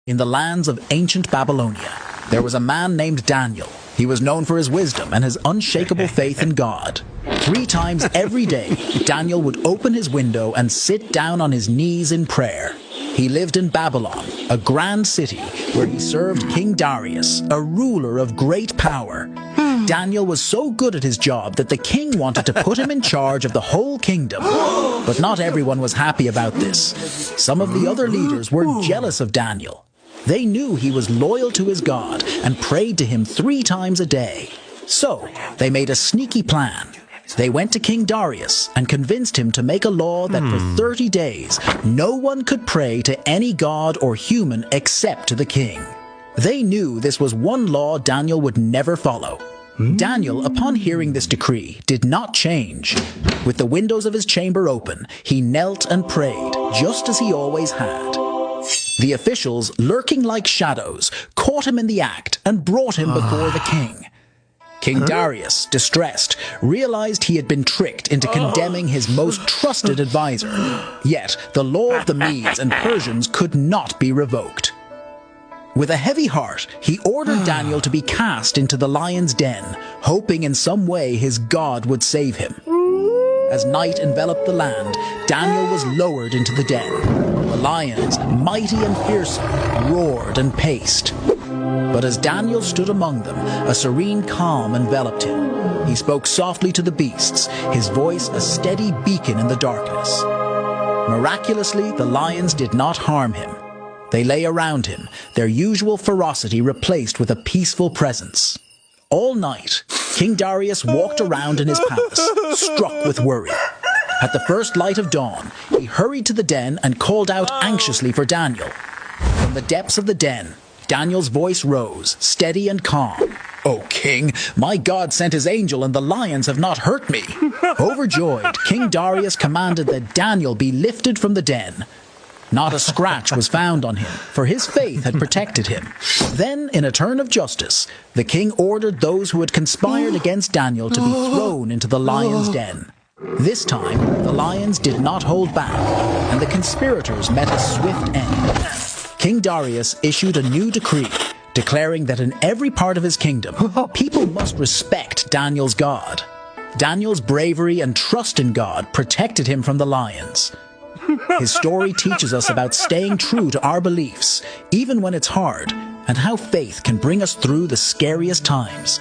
In the lands of ancient Babylonia, there was a man named Daniel. He was known for his wisdom and his unshakable faith in God. 3 times every day, Daniel would open his window and sit down on his knees in prayer. He lived in Babylon, a grand city where he served King Darius, a ruler of great power. Daniel was so good at his job that the king wanted to put him in charge of the whole kingdom. But not everyone was happy about this. Some of the other leaders were jealous of Daniel. They knew he was loyal to his God and prayed to him 3 times a day. So they made a sneaky plan. They went to King Darius and convinced him to make a law that for 30 days no one could pray to any god or human except to the king. They knew this was one law Daniel would never follow. Daniel, upon hearing this decree, did not change. With the windows of his chamber open, he knelt and prayed, just as he always had. The officials, lurking like shadows, caught him in the act and brought him before the king. King Darius, distressed, realized he had been tricked into condemning his most trusted advisor. Yet, the law of the Medes and Persians could not be revoked. With a heavy heart, he ordered Daniel to be cast into the lion's den, hoping in some way his God would save him. As night enveloped the land, Daniel was lowered into the den. The lions, mighty and fearsome, roared and paced. But as Daniel stood among them, a serene calm enveloped him. He spoke softly to the beasts, his voice a steady beacon in the darkness. Miraculously, the lions did not harm him. They lay around him, their usual ferocity replaced with a peaceful presence. All night, King Darius walked around in his palace, struck with worry. At the first light of dawn, he hurried to the den and called out anxiously for Daniel. From the depths of the den, Daniel's voice rose, steady and calm. "O king, my God sent his angel and the lions have not hurt me." Overjoyed, King Darius commanded that Daniel be lifted from the den. Not a scratch was found on him, for his faith had protected him. Then, in a turn of justice, the king ordered those who had conspired against Daniel to be thrown into the lion's den. This time, the lions did not hold back, and the conspirators met a swift end. King Darius issued a new decree, declaring that in every part of his kingdom, people must respect Daniel's God. Daniel's bravery and trust in God protected him from the lions. His story teaches us about staying true to our beliefs, even when it's hard, and how faith can bring us through the scariest times.